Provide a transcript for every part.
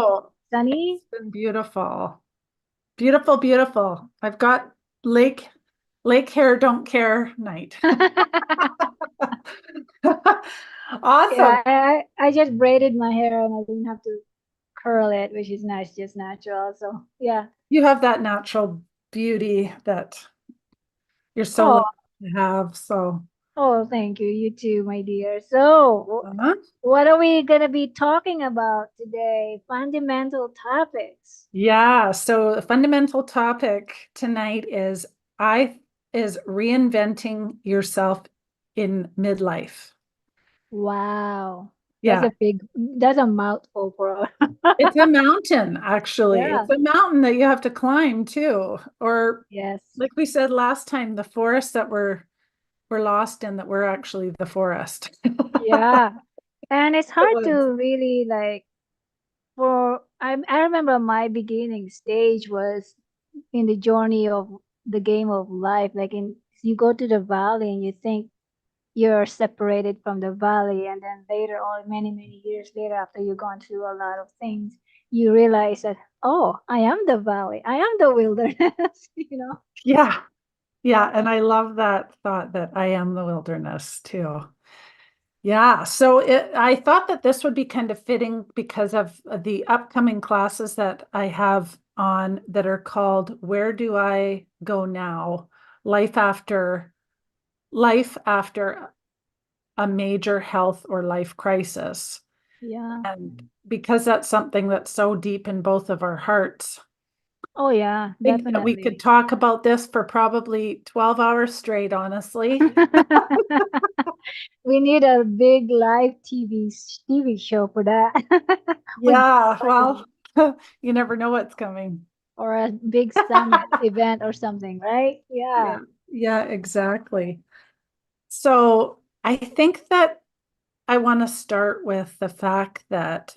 Oh, Sunny? it's been beautiful. Beautiful, beautiful. I've got lake hair don't care night. Awesome. Yeah, I just braided my hair and I didn't have to curl it, which is nice, just natural. So yeah. You have that natural beauty that you're so Oh, lucky to have. So, oh, thank you. You too, my dear. So, uh-huh. what are we gonna be talking about today? Fundamental topics. Yeah. So the fundamental topic tonight I is reinventing yourself in midlife. Wow. Yeah. That's a mouthful for It's a mountain, actually. Yeah. It's a mountain that you have to climb too. Or Yes. like we said last time, the forest that we're lost in, that we're actually the forest. Yeah. And it's The hard woods. to really like I remember my beginning stage was in the journey of the game of life. Like in you go to the valley and you think you're separated from the valley, and then later on, many years later, after you've gone through a lot of things, you realize that, oh, I am the valley, I am the wilderness, you know? Yeah. Yeah. And I love that thought that I am the wilderness too. Yeah. So I thought that this would be kind of fitting because of the upcoming classes that I have on that are called Where Do I Go Now? Life after life after a major health or life crisis. Yeah. And because that's something that's so deep in both of our hearts, Oh yeah, I think that we could definitely. talk about this for probably 12 hours straight, honestly. We need a big live TV show for that. With Yeah, well, money you never know what's coming. or a big summit event or something, right? Yeah, Yeah. yeah, exactly. So I think that I want to start with the fact that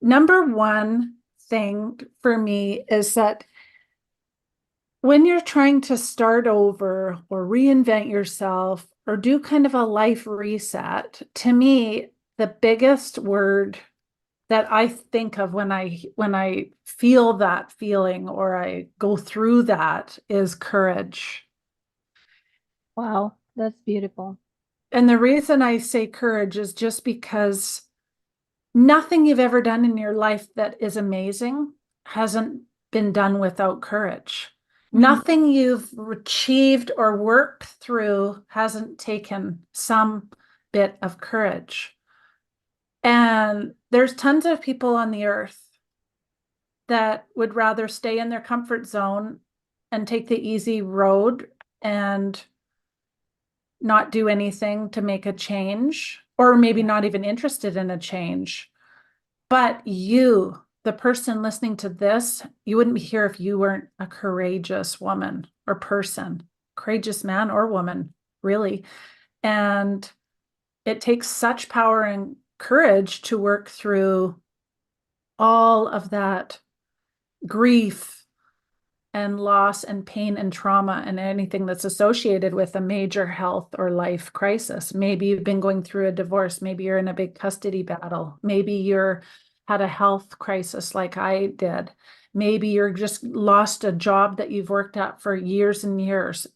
number one thing for me is that when you're trying to start over or reinvent yourself or do kind of a life reset, to me, the biggest word that I think of when I feel that feeling or I go through that is courage. Wow, that's beautiful. And the reason I say courage is just because nothing you've ever done in your life that is amazing hasn't been done without courage. Mhm. Nothing you've achieved or worked through hasn't taken some bit of courage. And there's tons of people on the earth that would rather stay in their comfort zone and take the easy road and not do anything to make a change, or maybe Yeah. not even interested in a change. But you, the person listening to this, you wouldn't be here if you weren't a courageous woman or person, courageous man or woman, really. And it takes such power and courage to work through all of that grief and loss and pain and trauma and anything that's associated with a major health or life crisis. Maybe you've been going through a divorce. Maybe you're in a big custody battle. Maybe you're had a health crisis like I did. Maybe you're just lost a job that you've worked at for years and years.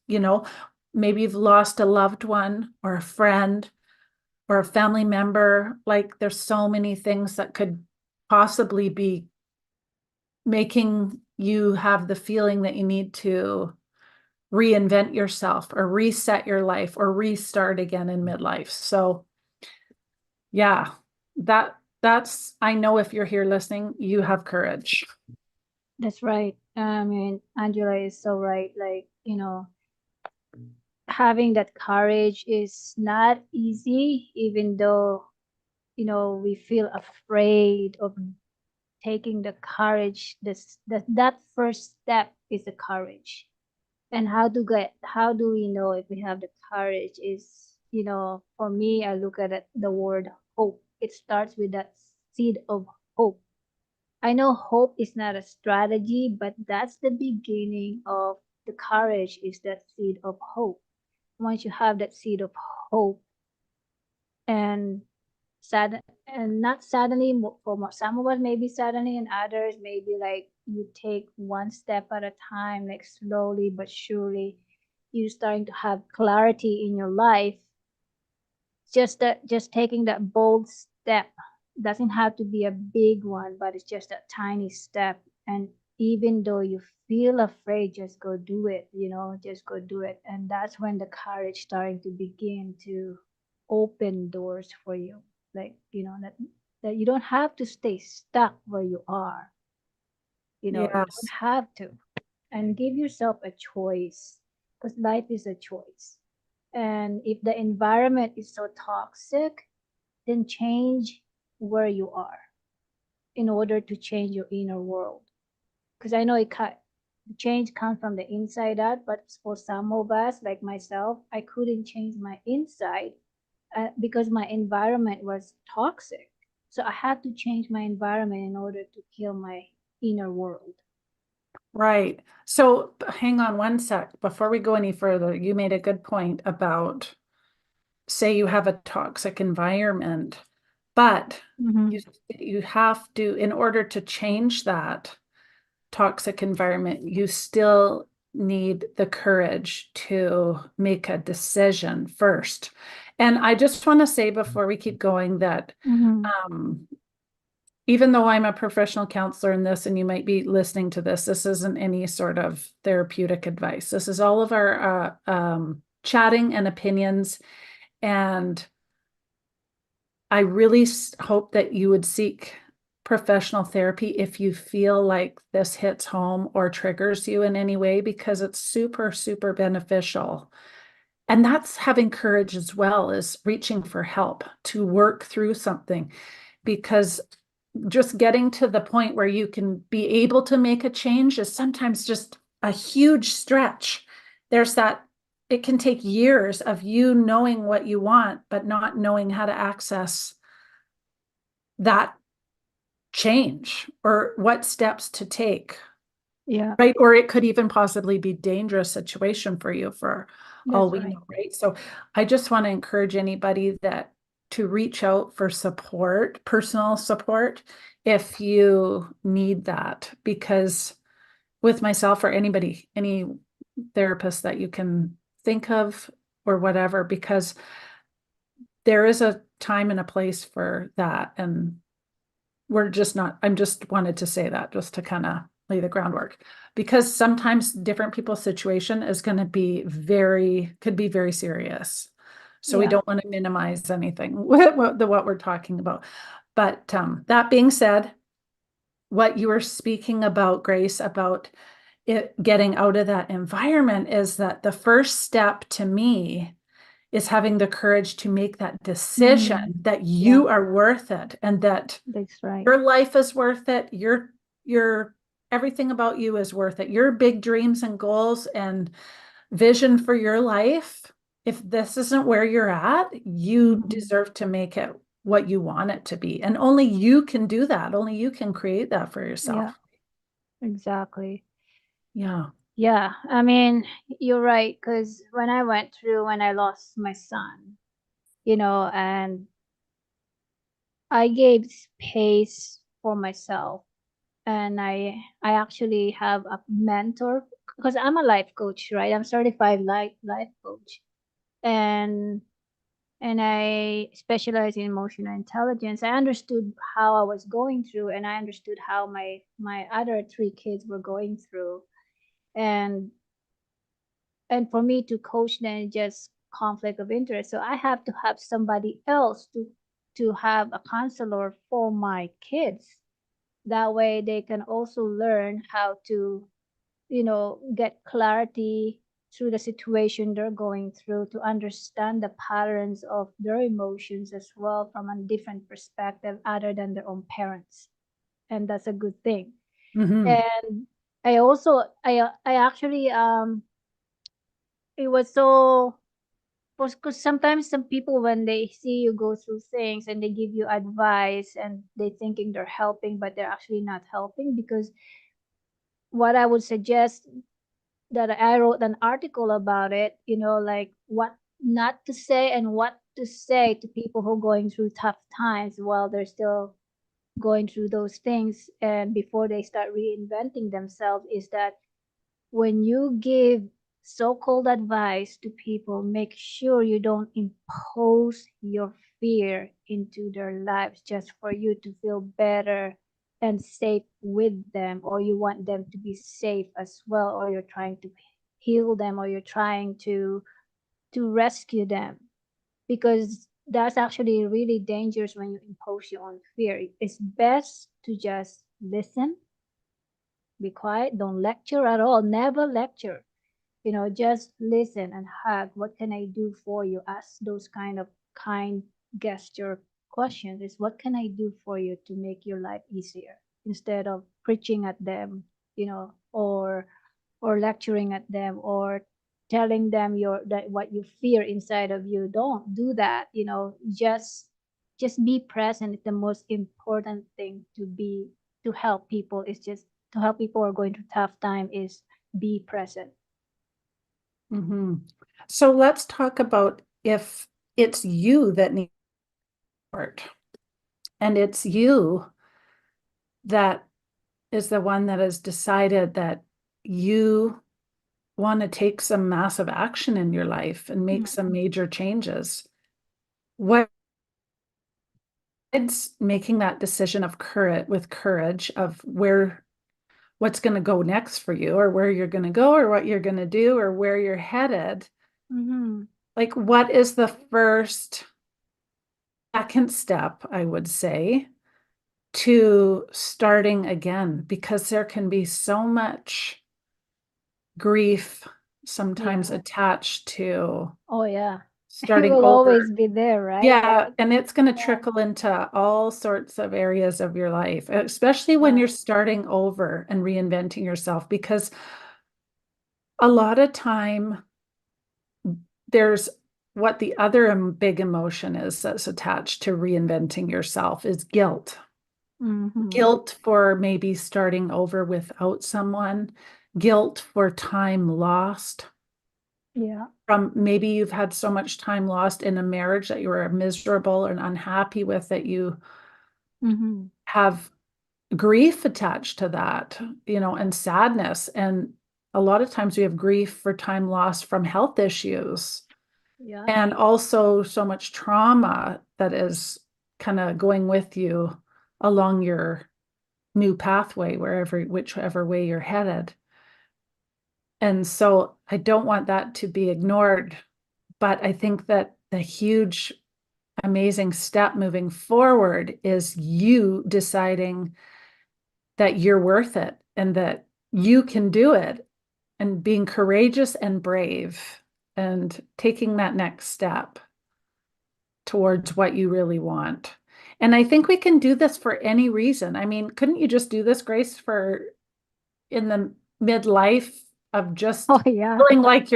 Maybe you've lost a loved one or a friend or a family member. Like there's so many things that could possibly be making you have the feeling that you need to reinvent yourself or reset your life or restart again in midlife. So yeah, that's I know if you're here listening, you have courage. That's right. I mean, Angela is so right. Like, having that courage is not easy, even though, we feel afraid of taking the courage. That first step is the courage. And how do we know if we have the courage is, for me, I look at it, the word hope. It starts with that seed of hope. I know hope is not a strategy, but that's the beginning of the courage is that seed of hope. Once you have that seed of hope and sad and not suddenly. Some of us maybe suddenly, and others maybe like you take one step at a time, like slowly but surely you starting to have clarity in your life. Just taking that bold step doesn't have to be a big one, but it's just a tiny step. And even though you feel afraid, just go do it, just go do it. And that's when the courage starting to begin to open doors for you, like, that you don't have to stay stuck where you are. You don't Yes. have to. And give yourself a choice, because life is a choice. And if the environment is so toxic, then change where you are in order to change your inner world. Because I know change comes from the inside out, but for some of us, like myself, I couldn't change my inside because my environment was toxic. So I had to change my environment in order to heal my inner world. Right. So hang on one sec. Before we go any further, you made a good point about, say you have a toxic environment, but Mm-hmm. you you have to, in order to change that toxic environment, you still need the courage to make a decision first. And I just want to say before we keep going that Mm-hmm. um, even though I'm a professional counselor in this, and you might be listening to this, this isn't any sort of therapeutic advice. This is all of our chatting and opinions. And I really hope that you would seek professional therapy if you feel like this hits home or triggers you in any way, because it's super, super beneficial. And that's having courage as well as reaching for help to work through something, because just getting to the point where you can be able to make a change is sometimes just a huge stretch. There's that, it can take years of you knowing what you want, but not knowing how to access that change or what steps to take, Yeah, right? Or it could even possibly be a dangerous situation for you for all that's we right. know, right? So I just want to encourage anybody that to reach out for support, personal support, if you need that, because with myself or anybody, any therapist that you can think of or whatever, because there is a time and a place for that. And we're just not, I'm just wanted to say that just to kind of lay the groundwork, because sometimes different people's situation is going to be could be very serious. So we Yeah. don't want to minimize anything with what we're talking about. But that being said, what you were speaking about, Grace, about it getting out of that environment, is that the first step to me is having the courage to make that decision Mm-hmm. that Yeah, you are worth it and that that's right. your life is worth it. Your everything about you is worth it. Your big dreams and goals and vision for your life. If this isn't where you're at, you Mm-hmm. deserve to make it what you want it to be. And only you can do that. Only you can create that for Yeah, yourself. exactly. Yeah. Yeah, I mean, you're right. Because when I lost my son, and I gave space for myself, and I actually have a mentor because I'm a life coach, right? I'm certified life coach, and I specialize in emotional intelligence. I understood how I was going through, and I understood how my other three kids were going through, and for me to coach them is just conflict of interest. So I have to have somebody else to have a counselor for my kids. That way they can also learn how to, get clarity through the situation they're going through, to understand the patterns of their emotions as well from a different perspective other than their own parents. And that's a good thing. Hmm. And I also I actually it was so, because sometimes some people, when they see you go through things and they give you advice and they thinking they're helping, but they're actually not helping. Because what I would suggest, that I wrote an article about it, like what not to say and what to say to people who are going through tough times while they're still going through those things and before they start reinventing themselves is that when you give so-called advice to people, make sure you don't impose your fear into their lives just for you to feel better and safe with them, or you want them to be safe as well, or you're trying to heal them, or you're trying to rescue them, because that's actually really dangerous when you impose your own fear. It's best to just listen, be quiet, don't lecture at all, never lecture. Just listen and hug. What can I do for you? Ask those kind of kind gesture questions. Is what can I do for you to make your life easier, instead of preaching at them, or lecturing at them, or telling them that what you fear inside of you. Don't do that. Just be present. It's the most important thing to help people. Is just to help people who are going through tough time is be present. Mm-hmm. So let's talk about if it's you that needs support and it's you that is the one that has decided that you want to take some massive action in your life and make some major changes. What it's making that decision of courage of what's going to go next for you, or where you're going to go, or what you're going to do, or where you're headed. Mm-hmm. Like, what is the second step, I would say, to starting again? Because there can be so much grief sometimes Yeah. attached to Oh yeah. It starting will over. always be there, right? Yeah, and it's going to Yeah. trickle into all sorts of areas of your life, especially when Yeah. you're starting over and reinventing yourself, because a lot of time there's what the other big emotion is that's attached to reinventing yourself is guilt. Mm-hmm. Guilt for maybe starting over without someone, guilt for time lost. Yeah. From maybe you've had so much time lost in a marriage that you were miserable and unhappy with that you Mm-hmm. have grief attached to that, and sadness. And a lot of times we have grief for time lost from health issues Yeah. and also so much trauma that is kind of going with you along your new pathway, whichever way you're headed. And so I don't want that to be ignored, but I think that the huge, amazing step moving forward is you deciding that you're worth it and that you can do it, and being courageous and brave and taking that next step towards what you really want. And I think we can do this for any reason. I mean, couldn't you just do this, Grace, for in the midlife of just Oh yeah. feeling like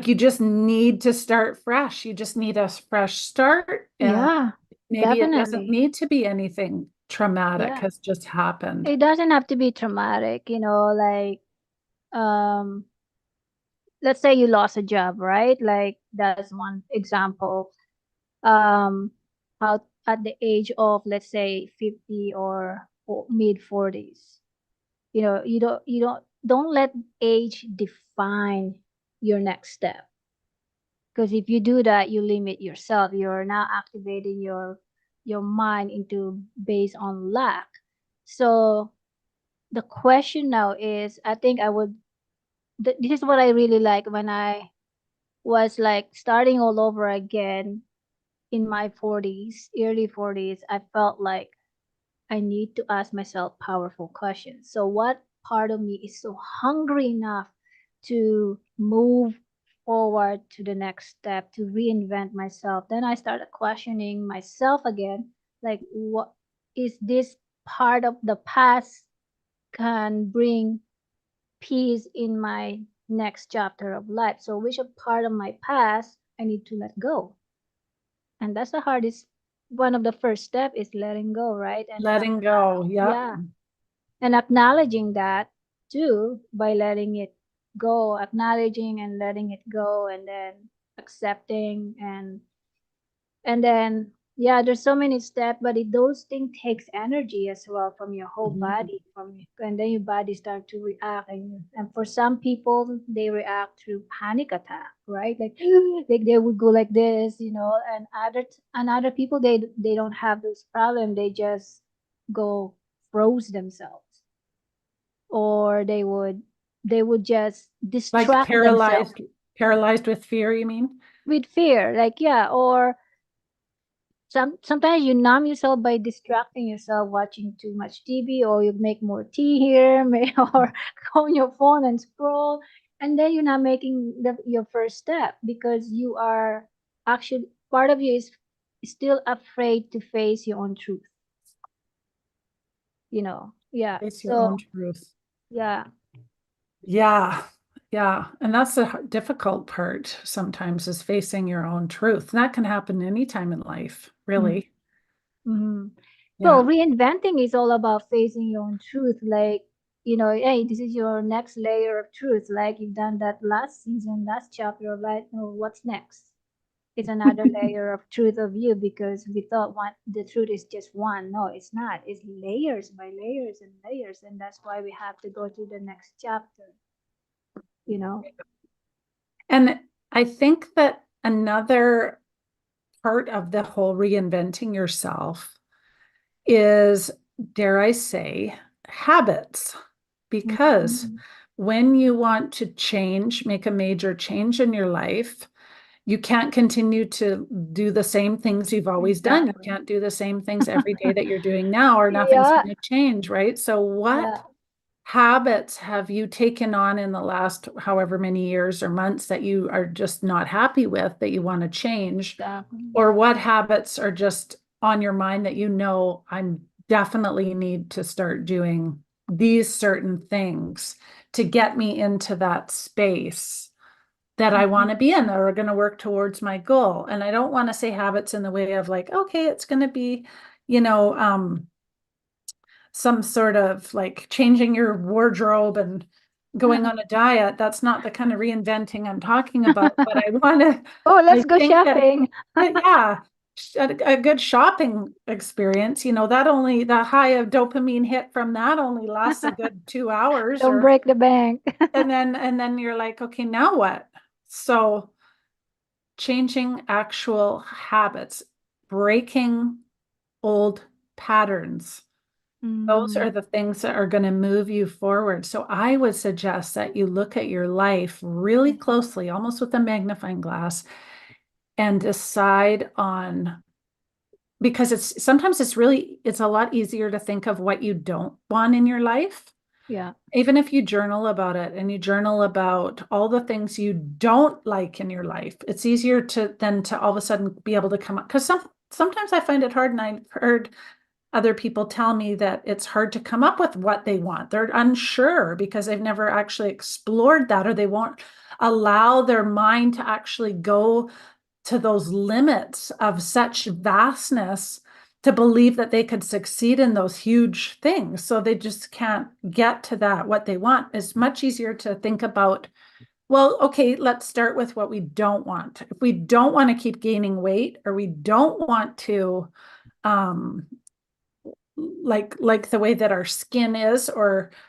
you just need to start fresh. You just need a fresh start. And Yeah. maybe it doesn't Definitely. need to be anything traumatic Yeah. has just happened. It doesn't have to be traumatic, like um let's say you lost a job, right? Like that's one example. Um how at the age of, let's say, 50 or mid 40s. You don't let age define your next step, because if you do that, you limit yourself. You're now activating your mind into based on lack. So the question now is, I think I would this is what I really like when I was like starting all over again in my 40s, early 40s. I felt like I need to ask myself powerful questions. So, what part of me is so hungry enough to move forward to the next step, to reinvent myself? Then I started questioning myself again, like, what is this part of the past can bring peace in my next chapter of life? So, which part of my past I need to let go? And that's the hardest. One of the first step is letting go, right? And Letting go. Yep. yeah, and acknowledging that too, by letting it go, acknowledging and letting it go, and then accepting and And then, yeah, there's so many steps, but those things takes energy as well from your whole Mhm. body, and then your body start to react, and for some people they react through panic attack, right? Like they would go like this, and other people they don't have those problems, they just go froze themselves, or they would just Like distract themselves paralyzed with fear, you mean? with fear, like, yeah. Or sometimes you numb yourself by distracting yourself, watching too much TV, or you make more tea here, or go on your phone and scroll, and then you're not making your first step because you are actually, part of you is still afraid to face your own truth. Yeah. Face your So own truth. yeah. Yeah. Yeah. And that's the difficult part sometimes is facing your own truth. And that can happen anytime in life, really. Mm-hmm. So Yeah. reinventing is all about facing your own truth. Like, hey, this is your next layer of truth. Like you've done that last season, last chapter of life. No, what's next? It's another layer of truth of you, because we thought the truth is just one. No, it's not. It's layers by layers and layers. And that's why we have to go to the next chapter, you know? And I think that another part of the whole reinventing yourself is, dare I say, habits. Because Mhm. when you want to change, make a major change in your life, you can't continue to do the same things you've always done. You Exactly. can't do the same things every day that you're doing now, or nothing's Yeah. going to change, right? So, what Yeah. habits have you taken on in the last however many years or months that you are just not happy with, that you want to change? Exactly. Or what habits are just on your mind that I'm definitely need to start doing these certain things to get me into that space that I want to be in, that are going to work towards my goal. And I don't want to say habits in the way of like, okay, it's going to be, you know, some sort of like changing your wardrobe and going on a diet. That's not the kind of reinventing I'm talking about, but I want to, Oh, I let's go think that, shopping. yeah, a good shopping experience, the high of dopamine hit from that only lasts a good 2 hours Don't or, break the bank. and then you're like, okay, now what? So changing actual habits, breaking old patterns. Those Mm, are the things that are going to move you forward. So I would suggest that you look at your life really closely, almost with a magnifying glass, and decide on, because it's a lot easier to think of what you don't want in your life. yeah. Even if you journal about it and you journal about all the things you don't like in your life, it's easier to all of a sudden be able to come up. Because sometimes I find it hard, and I've heard other people tell me that it's hard to come up with what they want. They're unsure because they've never actually explored that, or they won't allow their mind to actually go to those limits of such vastness to believe that they could succeed in those huge things. So they just can't get to that, what they want. It's much easier to think about, well, okay, let's start with what we don't want. If we don't want to keep gaining weight, or we don't want to um like the way that our skin is,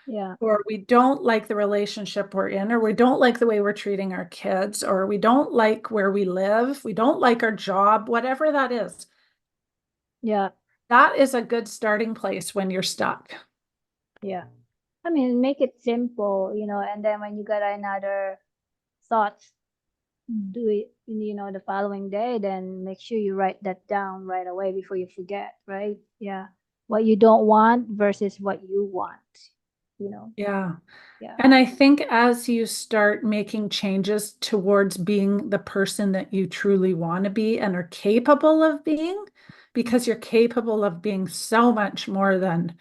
Yeah. or we don't like the relationship we're in, or we don't like the way we're treating our kids, or we don't like where we live, we don't like our job, whatever that is, Yeah. that is a good starting place when you're stuck. Yeah. I mean, make it simple, and then when you got another thoughts, do it, the following day, then make sure you write that down right away before you forget, right? Yeah. What you don't want versus what you want, you know? Yeah. Yeah. And I think as you start making changes towards being the person that you truly want to be and are capable of being, because you're capable of being so much more than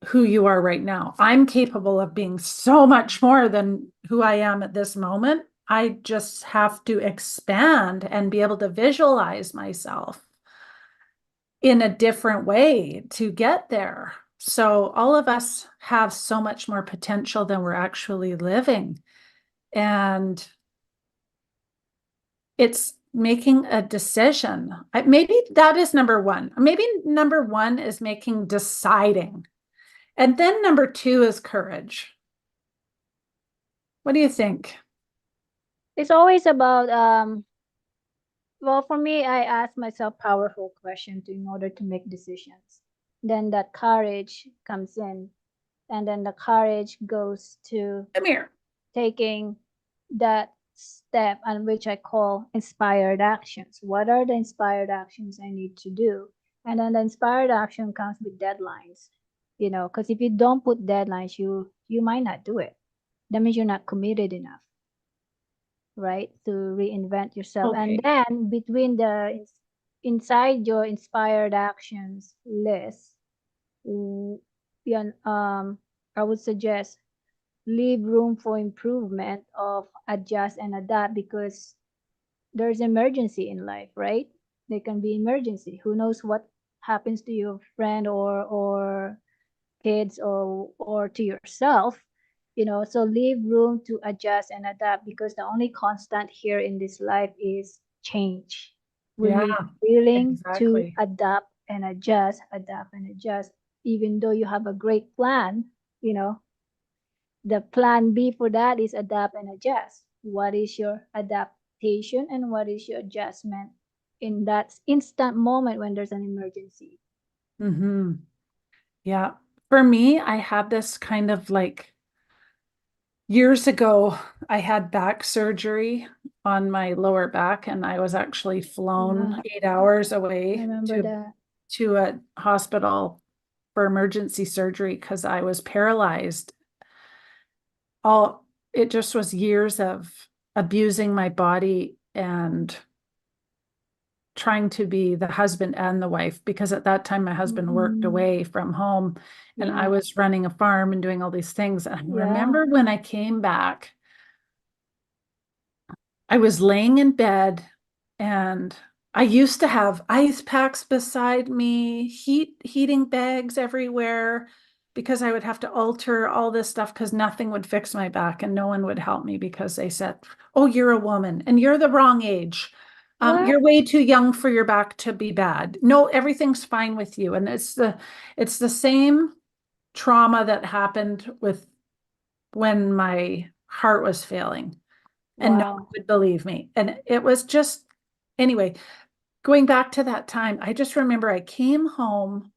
who you are right now. I'm capable of being so much more than who I am at this moment. I just have to expand and be able to visualize myself in a different way to get there. So all of us have so much more potential than we're actually living. And it's making a decision. Maybe that is number one. Maybe number one is deciding. And then number two is courage. What do you think? It's always about well, for me, I ask myself powerful questions in order to make decisions. Then that courage comes in, and then the courage goes to Come here. taking that step, and which I call inspired actions. What are the inspired actions I need to do? And then the inspired action comes with deadlines. Because if you don't put deadlines, you might not do it. That means you're not committed enough, right? To reinvent yourself. And Okay. then between the inside your inspired actions list, I would suggest leave room for improvement of adjust and adapt, because there's emergency in life, right? There can be emergency. Who knows what happens to your friend or kids or to yourself. So leave room to adjust and adapt, because the only constant here in this life is change. Will Yeah, you be willing to exactly. adapt and adjust, even though you have a great plan? you know the plan B for that is adapt and adjust. What is your adaptation and what is your adjustment in that instant moment when there's an emergency? Hmm. Yeah. For me, I had this kind of like years ago, I had back surgery on my lower back, and I was actually Yeah, flown 8 hours I away remember that. to a hospital for emergency surgery because I was paralyzed. All it just was years of abusing my body and trying to be the husband and the wife, because at that time my husband worked Mm-mm. away from home and I Yeah, was running a farm and doing all these things. And I yeah. remember when I came back, I was laying in bed and I used to have ice packs beside me, heating bags everywhere, because I would have to alter all this stuff because nothing would fix my back and no one would help me because they said, "Oh, you're a woman and you're the wrong age. What? You're way too young for your back to be bad. No, everything's fine with you." And it's the same trauma that happened with when my heart was failing and no one Wow. would believe me. And it was just, anyway, going back to that time, I just remember I came home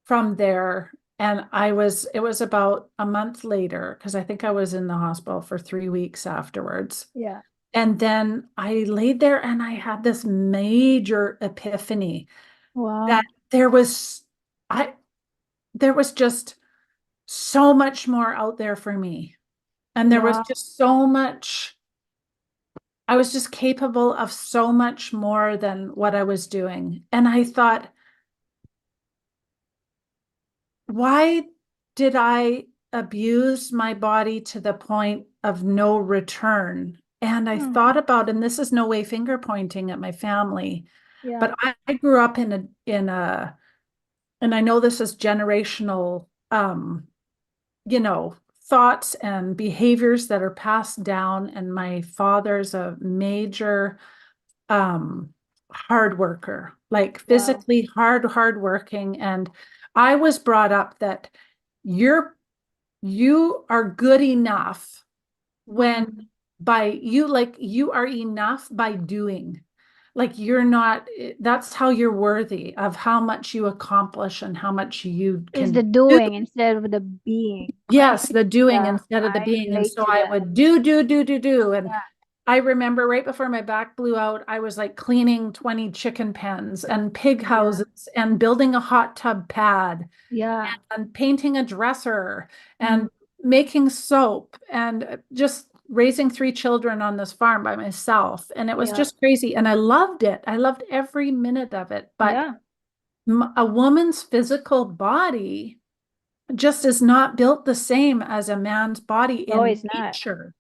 from there and it was about a month later, because I think I was in the hospital for 3 weeks afterwards. Yeah. And then I laid there and I had this major epiphany that Wow. there was, I, there was just so much more out there for me. And there was Wow. just so much I was just capable of so much more than what I was doing. And I thought, why did I abuse my body to the point of no return? And I Hmm. thought about, and this is no way finger pointing at my family, Yeah. but I grew up and I know this is generational, you know, thoughts and behaviors that are passed down. And my father's a major um hard worker, like Wow. physically hard working. And I was brought up that you're you are good enough when Mm. by you like you are enough by doing. Like you're not, that's how you're worthy of how much you accomplish and how much you It's the can do. doing instead of the being, right? Yes, the doing Yeah, instead of the I being. And relate so to I that. would do. And Yeah. I remember right before my back blew out, I was like cleaning 20 chicken pens and pig Yeah. houses and building a hot tub pad Yeah. and painting a dresser Mm. and making soap and just raising 3 children on this farm by myself. And it was Yeah. just crazy. And I loved it. I loved every minute of it. But Yeah. a woman's physical body just is not built the same as a man's body No, in it's not. nature.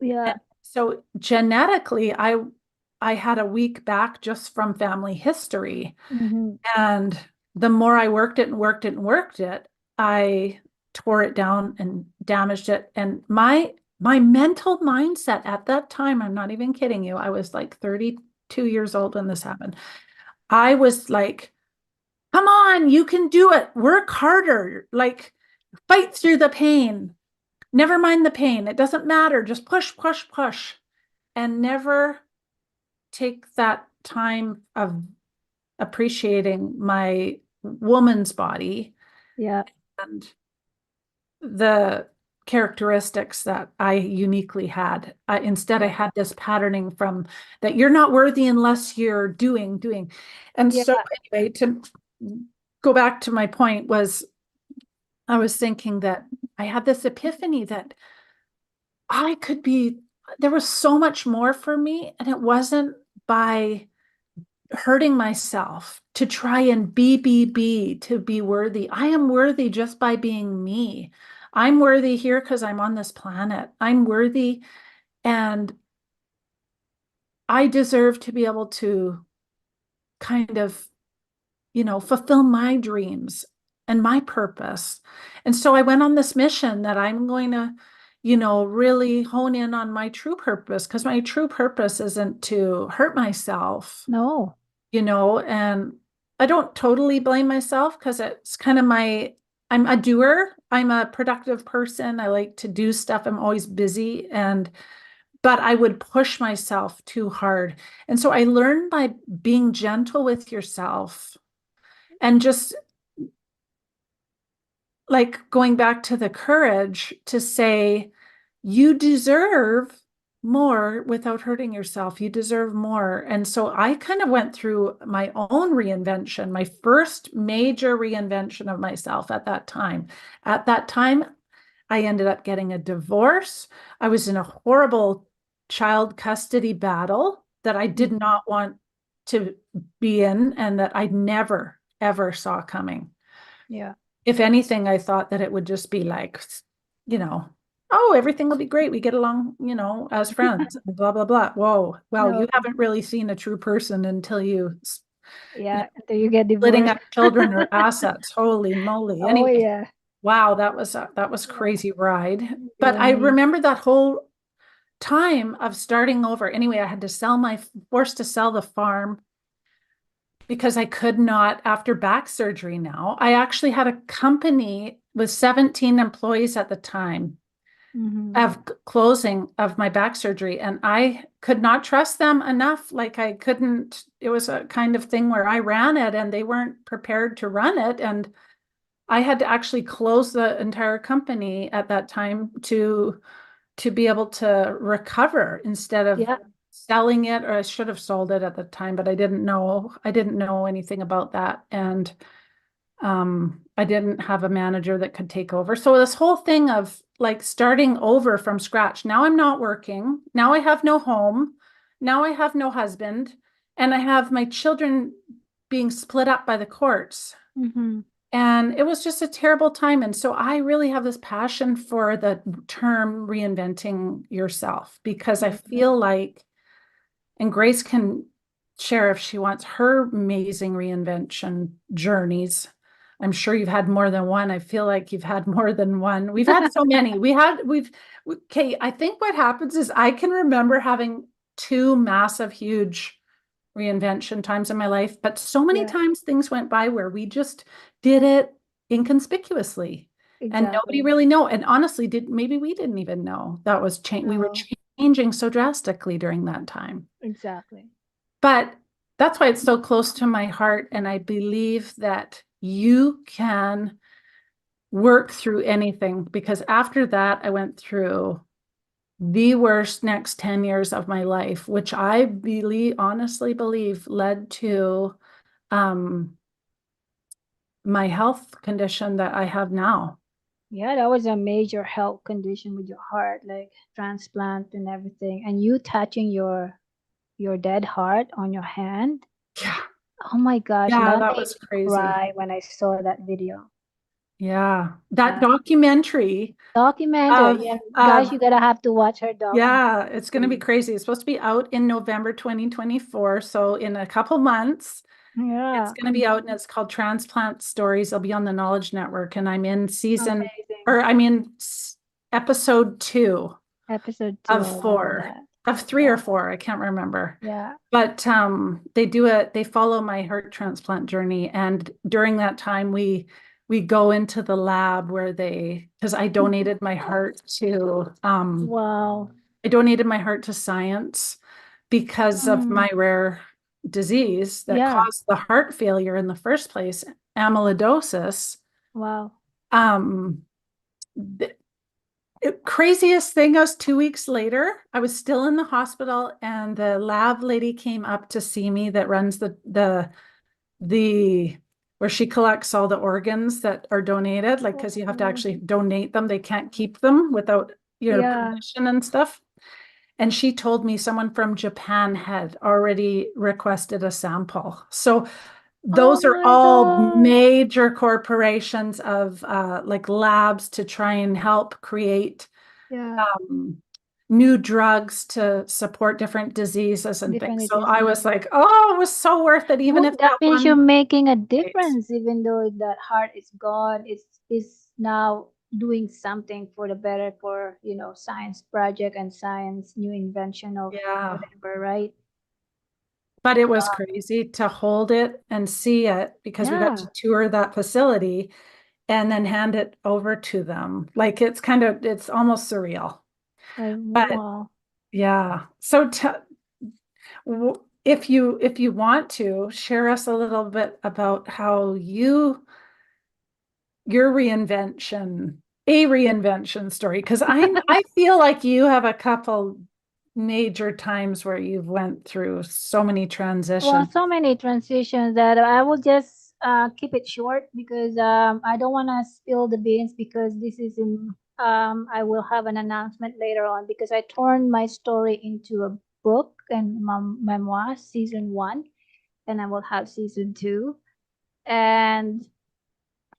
Yeah. And so genetically, I had a weak back just from family history. Mm-hmm. And the more I worked it and worked it and worked it, I tore it down and damaged it. And my my mental mindset at that time, I'm not even kidding you, I was like 32 years old when this happened. I was like, come on, you can do it. Work harder. Like, fight through the pain. Never mind the pain. It doesn't matter. Just push, push, push. And never take that time of appreciating my woman's body Yeah. and the characteristics that I uniquely had. Instead, I Yeah. had this patterning from that you're not worthy unless you're doing. And Yeah. so, anyway, to go back to my point, was I was thinking that I had this epiphany that I could be, there was so much more for me, and it wasn't by hurting myself to try and to be worthy. I am worthy just by being me. I'm worthy here because I'm on this planet. I'm worthy, and I deserve to be able to kind of, fulfill my dreams and my purpose. And so I went on this mission that I'm going to, really hone in on my true purpose, because my true purpose isn't to hurt myself, No. and I don't totally blame myself because it's kind of I'm a doer. I'm a productive person. I like to do stuff. I'm always busy, but I would push myself too hard. And so I learned by being gentle with yourself and just like going back to the courage to say, you deserve more without hurting yourself. You deserve more. And so I kind of went through my own reinvention, my first major reinvention of myself at that time. At that time, I ended up getting a divorce. I was in a horrible child custody battle that I did Mhm. not want to be in and that I never, ever saw coming. Yeah. If anything, I thought that it would just be like, you know, oh, everything will be great. We get along, as friends, blah, blah, blah. Whoa. Well, No. you haven't really seen a true person until you know, Yeah. Until you get splitting divorced. up children or assets. Holy moly. Oh Anyway, yeah. wow, that was Yeah. crazy ride. But I Really. remember that whole time of starting over. Anyway, I had to forced to sell the farm because I could not after back surgery now. I actually had a company with 17 employees at the time Hmm. of closing of my back surgery, and I could not trust them enough. Like I couldn't, it was a kind of thing where I ran it and they weren't prepared to run it. And I had to actually close the entire company at that time to be able to recover instead of Yeah. selling it, or I should have sold it at the time, but I didn't know anything about that. And I didn't have a manager that could take over. So this whole thing of like starting over from scratch. Now I'm not working. Now I have no home. Now I have no husband, and I have my children being split up by the courts. Hmm. And it was just a terrible time. And so I really have this passion for the term reinventing yourself because I Yeah. feel like, and Grace can share if she wants her amazing reinvention journeys. I'm sure you've had more than one. I feel like you've had more than one. We've had so many. Okay. I think what happens is I can remember having two massive, huge reinvention times in my life, but so many Yeah. times things went by where we just did it inconspicuously and nobody Exactly. really know. And honestly, maybe we didn't even know that was change. We were No. changing so drastically during that time. Exactly. But that's why it's so close to my heart. And I believe that you can work through anything because after that, I went through the worst next 10 years of my life, which I honestly believe led to um, my health condition that I have now. Yeah, that was a major health condition with your heart, like transplant and everything. And you touching your dead heart on your hand. Yeah. Oh my gosh, Yeah, that that made was me crazy. cry when I saw that video. Yeah. That Yeah. documentary Documentary. of Yeah, guys, of you gotta have to watch her yeah, it's going to be documentary. crazy. It's supposed to be out in November 2024, so in a couple months. It's Yeah. going to be out and it's called Transplant Stories. I'll be on the Knowledge Network and I'm in Amazing. episode 2. Episode 2, of I love four, that. of three or Yeah. four, I can't remember. Yeah. But they follow my heart transplant journey. And during that time we go into the lab where because I donated my heart to Wow. I donated my heart to science because of Mm, my rare disease that yeah. caused the heart failure in the first place, amyloidosis. Wow. Um, the craziest thing was 2 weeks later, I was still in the hospital, and the lab lady came up to see me that runs the where she collects all the organs that are donated, like because you have to Oh, actually donate them. They can't keep them without yeah. permission and stuff. And she told me someone from Japan had already requested a sample. So Oh those are my all God. major corporations of like labs to try and help create Yeah. um, new drugs to support different diseases and things. Different So disease. I was like, oh, it was so worth it, even Well, if that that means you're one. making a Right. difference, even though that heart is gone. It's now doing something for the better for, science project and science new invention of Yeah. whatever, right? But it was Wow. crazy to hold it and see it because we got Yeah. to tour that facility and then hand it over to them. Like it's almost surreal. But Wow. yeah. So if you want to share us a little bit about how your reinvention story, because I feel like you have a couple major times where you've went through so many Well, transitions. so many transitions that I will just keep it short because I don't want to spill the beans because this is in I will have an announcement later on because I turned my story into a book and memoir season 1, and I will have season 2. And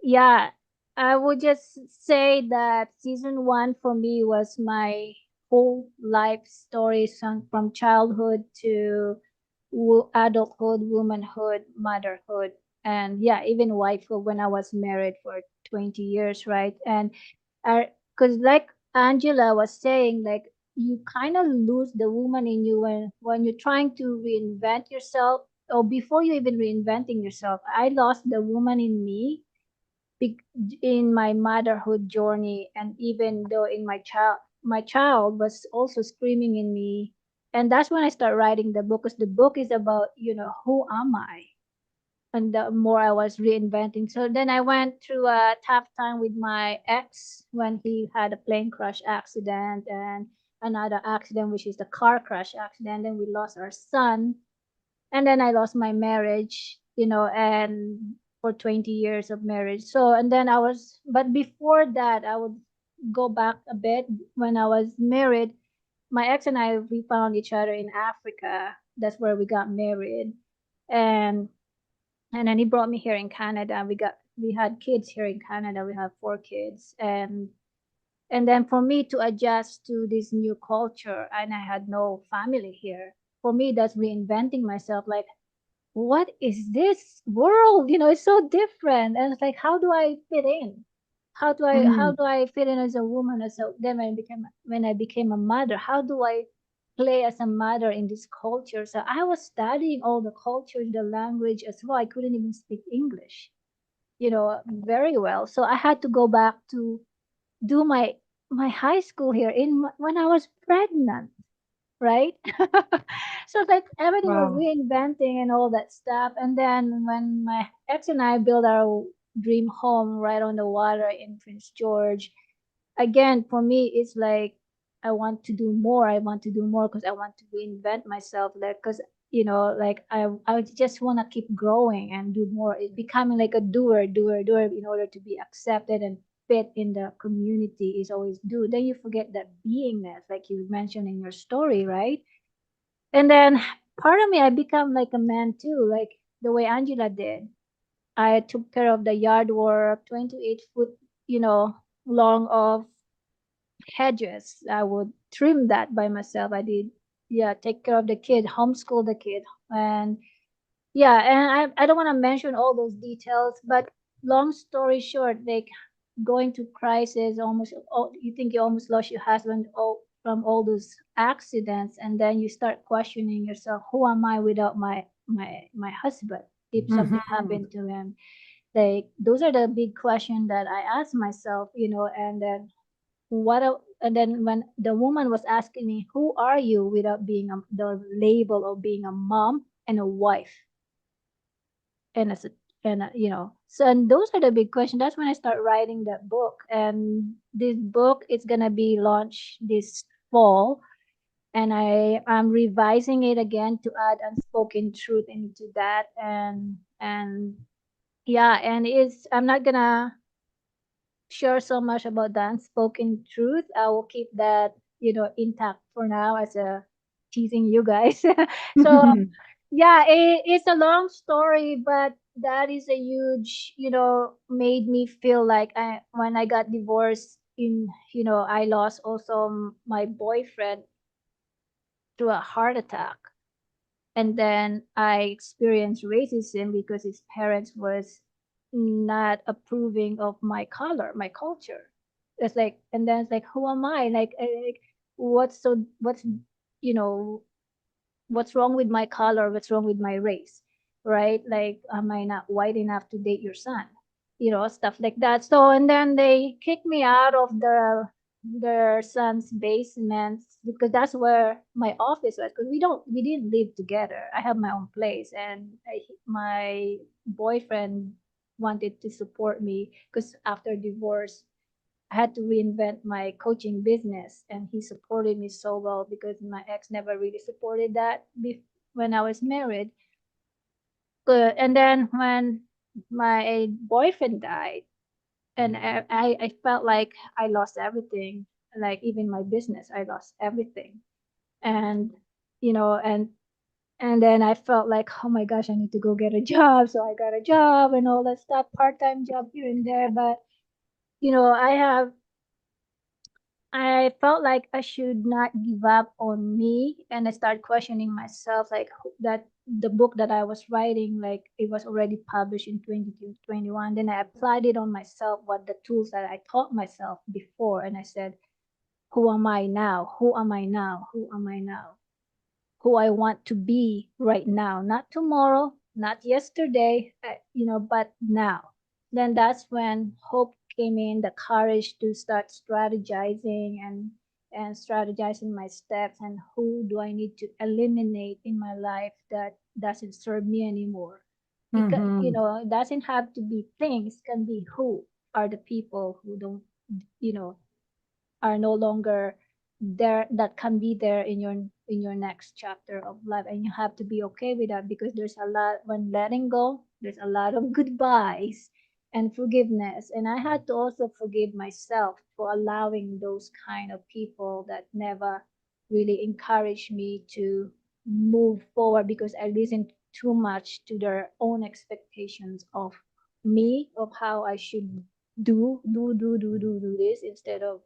yeah, I would just say that season 1 for me was my whole life story, from childhood to adulthood, womanhood, motherhood, and yeah, even wifehood when I was married for 20 years, right? And because like Angela was saying, like you kind of lose the woman in you when you're trying to reinvent yourself, or before you even reinventing yourself. I lost the woman in me in my motherhood journey, and even though in my child was also screaming in me. And that's when I start writing the book, because the book is about, who am I? And the more I was reinventing. So then I went through a tough time with my ex when he had a plane crash accident, and another accident, which is the car crash accident. Then we lost our son, and then I lost my marriage, and for 20 years of marriage. So, and then but before that, I would go back a bit. When I was married, my ex and I, we found each other in Africa. That's where we got married. And, and then he brought me here in Canada. We had kids here in Canada. We have 4 kids. And then for me to adjust to this new culture, and I had no family here. For me, that's reinventing myself. Like, what is this world? It's so different. And it's like, how do I fit in? How Mm, do I fit in as a woman? Then when I became a mother, how do I play as a mother in this culture? So I was studying all the cultures, the language as well. I couldn't even speak English, very well. So I had to go back to do my high school here when I was pregnant, right? So it's like everything was wow. reinventing and all that stuff. And then when my ex and I built our dream home right on the water in Prince George, again, for me, it's like I want to do more. I want to do more because I want to reinvent myself. Like, because like I just want to keep growing and do more. It becoming like a doer in order to be accepted and fit in the community is always do. Then you forget that beingness, like you mentioned in your story, right? And then part of me, I become like a man too, like the way Angela did. I took care of the yard work, 28 foot, long of hedges. I would trim that by myself. I did, yeah, take care of the kid, homeschool the kid. And yeah, and I don't want to mention all those details, but long story short, like going through crisis, almost, oh, you think you almost lost your husband, oh, from all those accidents, and then you start questioning yourself, who am I without my husband if something Mhm. happened to him? Like those are the big questions that I ask myself, and then and then when the woman was asking me, who are you without being the label of being a mom and a wife and as a and so, and those are the big questions. That's when I start writing that book, and this book is gonna be launched this fall, and I'm revising it again to add unspoken truth into that, and yeah, and it's I'm not gonna share so much about the unspoken truth. I will keep that, intact for now as a teasing you guys. So yeah, it's a long story, but that is a huge, made me feel like when I got divorced I lost also my boyfriend through a heart attack. And then I experienced racism because his parents was not approving of my color, my culture. It's like, and then it's like, who am I? Like what's you know what's wrong with my color? What's wrong with my race? Right? Like, am I not white enough to date your son? Stuff like that. So, and then they kicked me out of their son's basement because that's where my office was. Because we didn't live together. I have my own place, and my boyfriend wanted to support me because after divorce, I had to reinvent my coaching business, and he supported me so well because my ex never really supported that when I was married. Good. And then when my boyfriend died, and I felt like I lost everything, like even my business, I lost everything. And, you know, and then I felt like, oh my gosh, I need to go get a job. So I got a job and all that stuff, part-time job here and there. But, I have I felt like I should not give up on me, and I started questioning myself, like that the book that I was writing, like it was already published in 2021. Then I applied it on myself, what the tools that I taught myself before, and I said, who am I now? Who am I now? Who am I now? Who I want to be right now, not tomorrow, not yesterday, but now. Then that's when hope came in, the courage to start strategizing and strategizing my steps and who do I need to eliminate in my life that doesn't serve me anymore. Because Mhm. it doesn't have to be things, can be who are the people who don't, you know, are no longer there, that can be there in your next chapter of life, and you have to be okay with that because there's a lot when letting go, there's a lot of goodbyes and forgiveness, and I had to also forgive myself for allowing those kind of people that never really encouraged me to move forward because I listened too much to their own expectations of me, of how I should do this instead of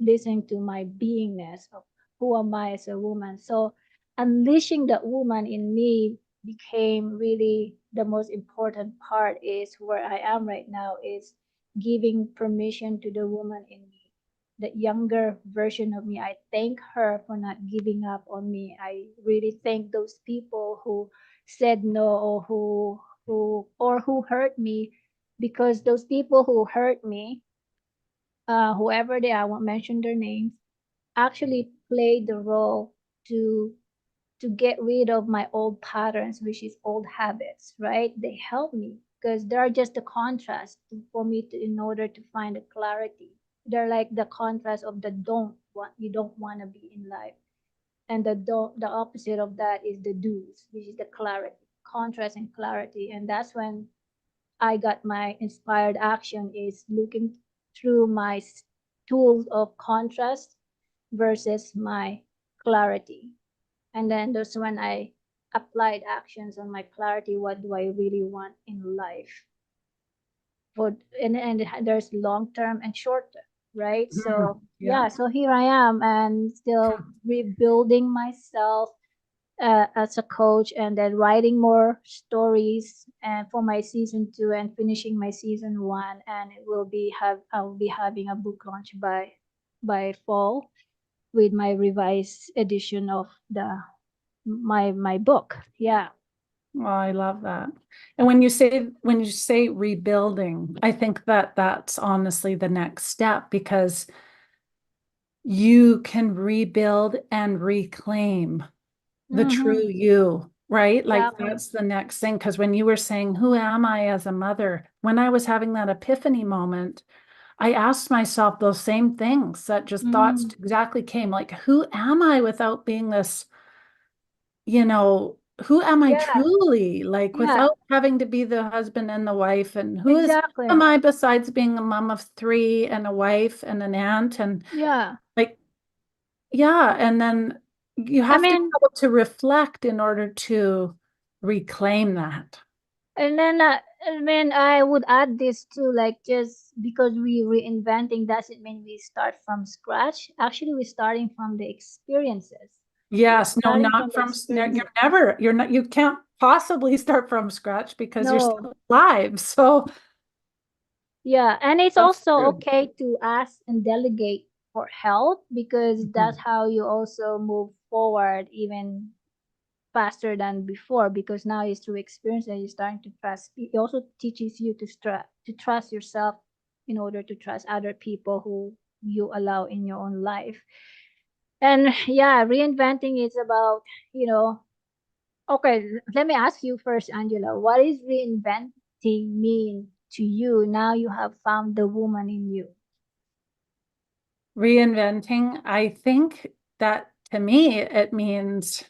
listening to my beingness of who am I as a woman. So unleashing that woman in me became really the most important part, is where I am right now, is giving permission to the woman in me, the younger version of me. I thank her for not giving up on me. I really thank those people who said no, or who hurt me, because those people who hurt me, whoever they are, I won't mention their names, actually played the role to to get rid of my old patterns, which is old habits, right? They help me because they're just a contrast for me to, in order to find a clarity. They're like the contrast of the don't want to be in life, and the opposite of that is the do's, which is the clarity, contrast and clarity. And that's when I got my inspired action, is looking through my tools of contrast versus my clarity. And then there's when I applied actions on my clarity. What do I really want in life? For and there's long term and short term, right? Mhm. So Yeah. yeah, so here I am and still rebuilding myself as a coach, and then writing more stories and for my season 2 and finishing my season 1, and it will be have I'll be having a book launch by fall. with my revised edition of the my book. Yeah. Oh, I love that. And when you say rebuilding, I think that that's honestly the next step, because you can rebuild and reclaim the Mm-hmm. true you, right? Like Exactly. that's the next thing. Because when you were saying, who am I as a mother? When I was having that epiphany moment, I asked myself those same things, that just thoughts Mm. exactly came, like, who am I without being this, who am I Yeah. truly, like, Yeah. without having to be the husband and the wife? And who Exactly. am I besides being a mom of three and a wife and an aunt? And Yeah. like, yeah. And then you I have to be mean, able to reflect in order to reclaim that. and then I mean, I would add this too, like just because we reinventing doesn't mean we start from scratch. Actually, we're starting from the experiences. We're Yes, no, starting from not the from, experiences. you're not, you can't possibly start from scratch because you're No. still alive. So Yeah, and it's that's also true. okay to ask and delegate for help because that's Mhm. how you also move forward even faster than before because now it's through experience that you're starting to trust. It also teaches you to trust yourself in order to trust other people who you allow in your own life. And yeah, reinventing is about, you know, okay, let me ask you first, Angela, what is reinventing mean to you now you have found the woman in you? Reinventing, I think that to me, it means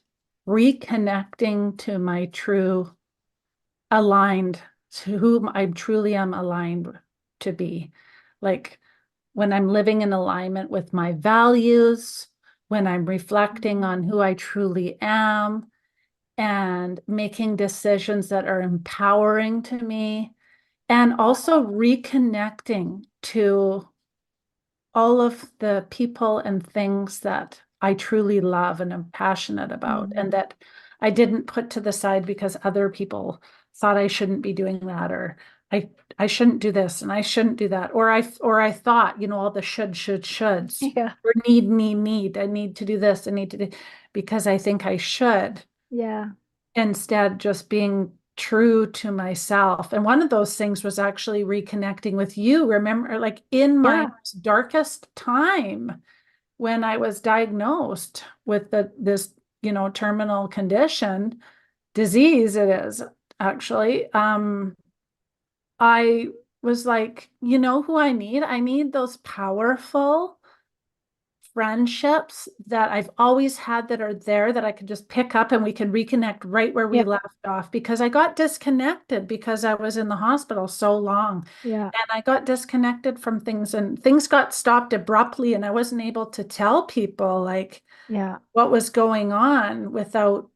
reconnecting to my true aligned, to whom I truly am aligned to be. Like when I'm living in alignment with my values, when I'm reflecting Mhm. on who I truly am, and making decisions that are empowering to me, and also reconnecting to all of the people and things that I truly love and am passionate about, and Mhm. that I didn't put to the side because other people thought I shouldn't be doing that, or I I shouldn't do this and I shouldn't do that, or I thought, all the shoulds, Yeah, or need. I need to do this, I need to do, because I think I should, yeah, instead just being true to myself. And one of those things was actually reconnecting with you. Remember, like in my yeah, darkest time when I was diagnosed with this, terminal condition, disease it is actually. I was like, you know who I need? I need those powerful friendships that I've always had, that are there, that I can just pick up and we can reconnect right where yeah, we left off, because I got disconnected because I was in the hospital so long, yeah, and I got disconnected from things, and things got stopped abruptly, and I wasn't able to tell people like yeah. what was going on, without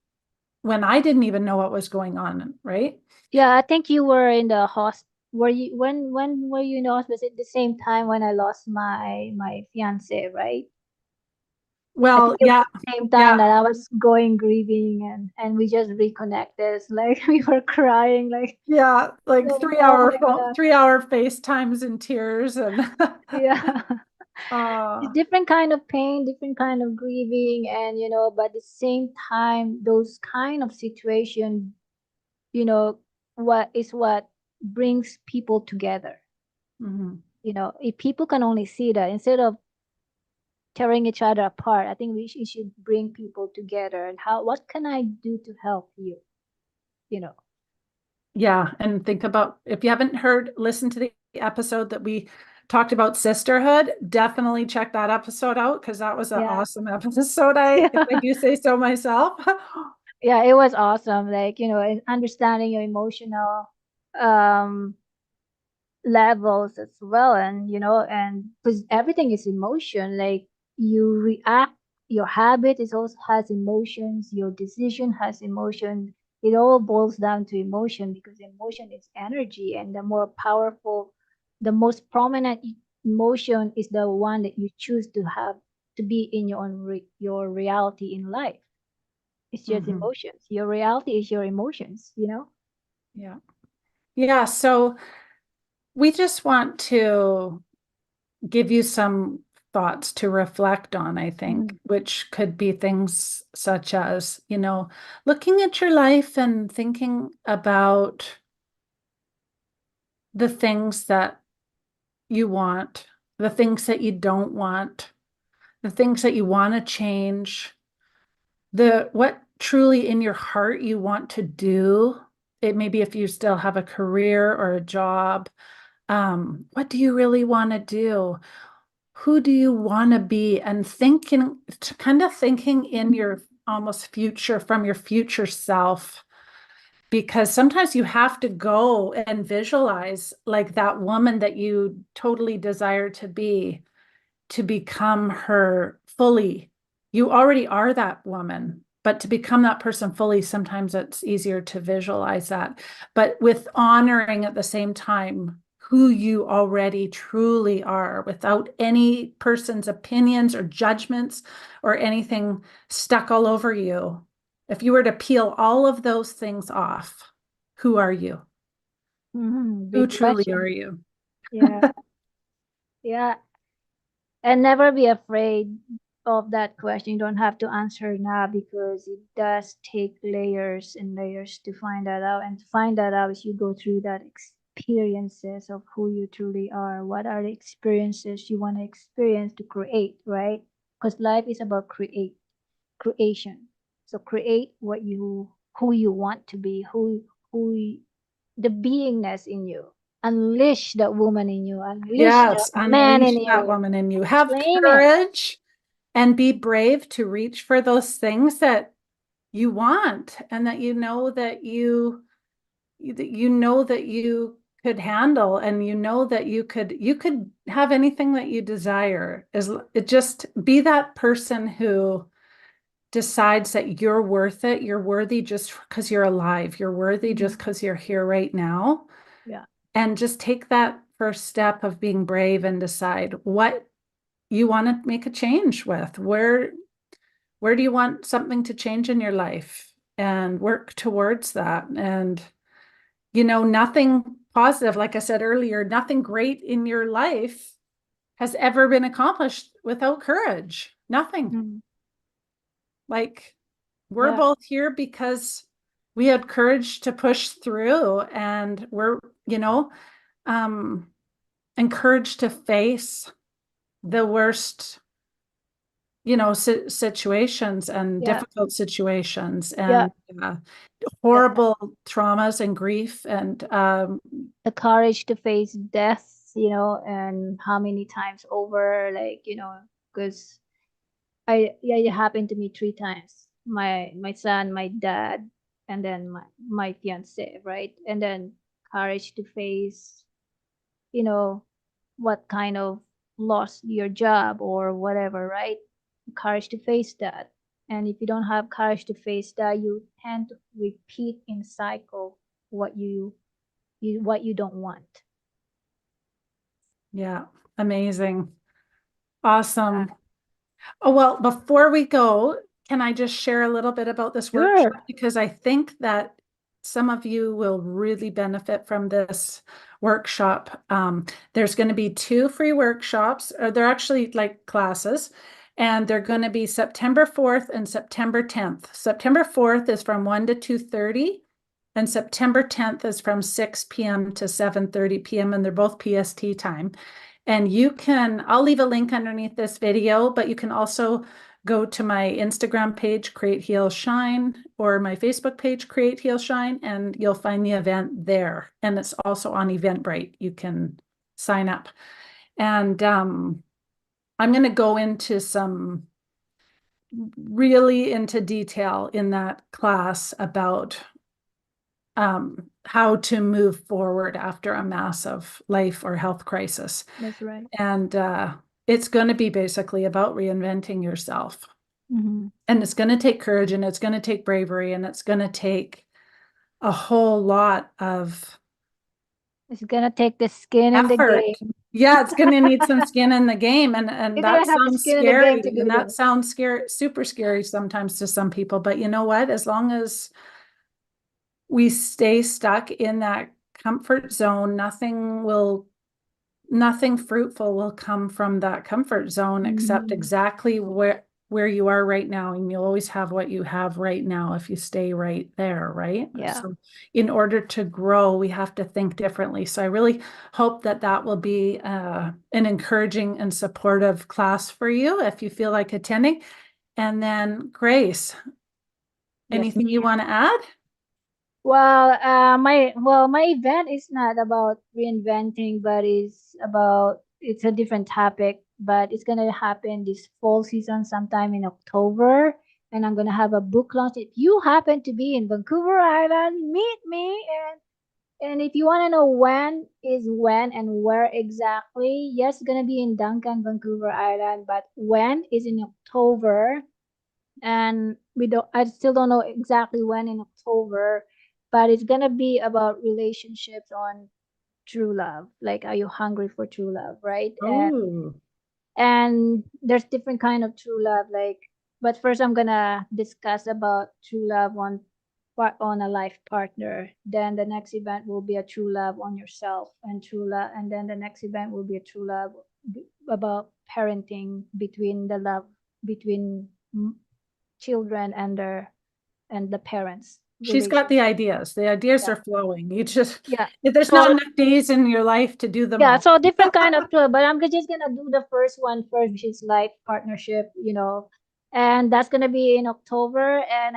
when I didn't even know what was going on, right? Yeah, I think you were in the hospital. Were you when were you in the hospital? Was it the same time when I lost my fiance, right? I think Well, it was yeah, the same yeah, time that I was going grieving and we just reconnected. It's like we were crying like yeah, like oh my God. 3 hour FaceTimes and tears, and Yeah. uh Different kind of pain, different kind of grieving, and but at the same time, those kind of situation, you know, what brings people together. mhm. If people can only see that instead of tearing each other apart, I think it should bring people together. And what can I do to help you? You know, Yeah, and think about, if you haven't listen to the episode that we talked about sisterhood, definitely check that episode out, because that was an yeah, awesome episode. If I yeah, do say so myself. yeah. It was awesome. Like and understanding your emotional um levels as well, and and because everything is emotion, like you react, your habit is also has emotions, your decision has emotion. It all boils down to emotion because emotion is energy, and the more powerful, the most prominent emotion is the one that you choose to have to be in your your reality in life. It's just Mhm. emotions. Your reality is your emotions. Yeah. Yeah. So we just want to give you some thoughts to reflect on, I think, Mhm. which could be things such as, looking at your life and thinking about the things that you want, the things that you don't want, the things that you want to change, the what truly in your heart you want to do. It maybe if you still have a career or a job, what do you really want to do? Who do you want to be? And kind of thinking in your almost future, from your future self, because sometimes you have to go and visualize like that woman that you totally desire to become her fully. You already are that woman, but to become that person fully, sometimes it's easier to visualize that. But with honoring at the same time who you already truly are without any person's opinions or judgments or anything stuck all over you. If you were to peel all of those things off, who are you? Who Big truly question. are you? Yeah. Yeah. And never be afraid of that question. You don't have to answer now because it does take layers and layers to find that out. And to find that out as you go through that experiences of who you truly are. What are the experiences you want to experience to create, right? Because life is about creation. So create what you who you want to be, the beingness in you. Unleash that woman in you. Unleash that Yes, man in unleash that you. woman in you. Have Claim it. courage and be brave to reach for those things that you want and that you could handle, and that you could have anything that you desire. Is it just be that person who decides that you're worth it, you're worthy just because you're alive, you're worthy just Mhm. because you're here right now, Yeah. and just take that first step of being brave and decide what you want to make a change with. Where do you want something to change in your life, and work towards that? And nothing positive, like I said earlier, nothing great in your life has ever been accomplished without courage. Nothing. Mhm. Like, we're Yeah. both here because we had courage to push through, and we're, um encouraged to face the worst, situations and Yeah. difficult situations Yeah. and Yeah. horrible traumas and grief and The courage to face death, and how many times over, like, because yeah, it happened to me 3 times. My son, my dad, and then my fiance, right? And then courage to face, you know, what kind of lost your job or whatever, right? Courage to face that. And if you don't have courage to face that, you tend to repeat in cycle what you don't want. yeah, amazing, Uh, awesome. Oh, well, before we go, can I just share a little bit about this workshop? Sure. Because I think that some of you will really benefit from this workshop. There's going to be 2 free workshops, or they're actually like classes, and they're going to be September 4th and September 10th. September 4th is from 1 to 2:30, and September 10th is from 6 p.m. to 7:30 p.m., and they're both PST time. And I'll leave a link underneath this video, but you can also go to my Instagram page, CreateHealShine, or my Facebook page, CreateHealShine, and you'll find the event there. And it's also on Eventbrite. You can sign up. And I'm going to go into really into detail in that class about how to move forward after a massive life or health crisis. That's right. And it's going to be basically about reinventing yourself. Hmm. And it's going to take courage, and it's going to take bravery, and it's going to take a whole lot of It's gonna take the skin in the effort. game. Yeah, it's going to need some skin in the game. And You're that gonna have the sounds skin in the game scary. to And do that this. sounds scary, super scary sometimes to some people. But you know what? As long as we stay stuck in that comfort zone, nothing will nothing fruitful will come from that comfort zone except Mhm. exactly where you are right now, and you'll always have what you have right now if you stay right there, right? Yeah. So in order to grow, we have to think differently. So I really hope that that will be an encouraging and supportive class for you if you feel like attending. And then Grace, Yes, anything you ma'am. want to add? My event is not about reinventing, but it's a different topic. But it's gonna happen this fall season, sometime in October, and I'm gonna have a book launch. If you happen to be in Vancouver Island, meet me. And if you want to know when and where exactly, yes, it's gonna be in Duncan, Vancouver Island, but when is in October, and I still don't know exactly when in October, but it's gonna be about relationships on true love. Like, are you hungry for true love, right? Oh, And there's different kind of true love, like, but first I'm gonna discuss about true love on a life partner. Then the next event will be a true love on yourself, and true love, and then the next event will be a true love about parenting, between the love between children and the parents she's got the relationship. ideas. The ideas Yeah, are flowing. You just, yeah. there's not So enough days in your life to do them yeah, all. so different kind of tool, but I'm just gonna do the first one first, which is life partnership, and that's gonna be in October, and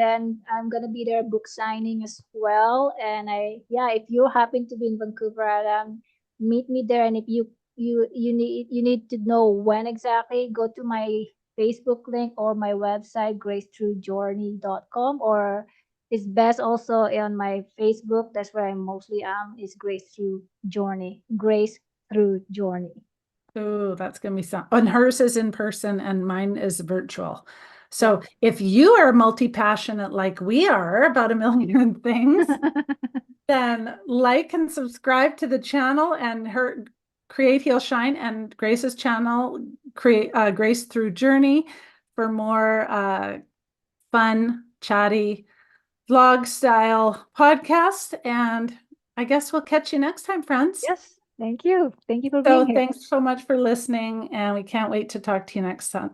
then I'm gonna be there book signing as well. And if you happen to be in Vancouver Island, meet me there. And if you need to know when exactly, go to my Facebook link or my website, gracethroughjourney.com, or it's best also on my Facebook. That's where I mostly am. Is Grace Through Journey. Grace Through Journey. Oh, that's going to be some. And hers is in person and mine is virtual. Yeah. So if you are multi-passionate like we are about a million things, then like and subscribe to the channel and her Create Heal Shine and Grace's channel, create Grace Through Journey for more fun, chatty, vlog style podcast. And I guess we'll catch you next time, friends. Yes. Thank you. Thank you for being So here. thanks so much for listening, and we can't wait to talk to you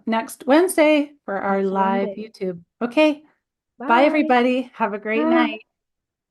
next Wednesday for our Next live Wednesday. YouTube. Okay, bye Bye. everybody. Have a great Bye. night.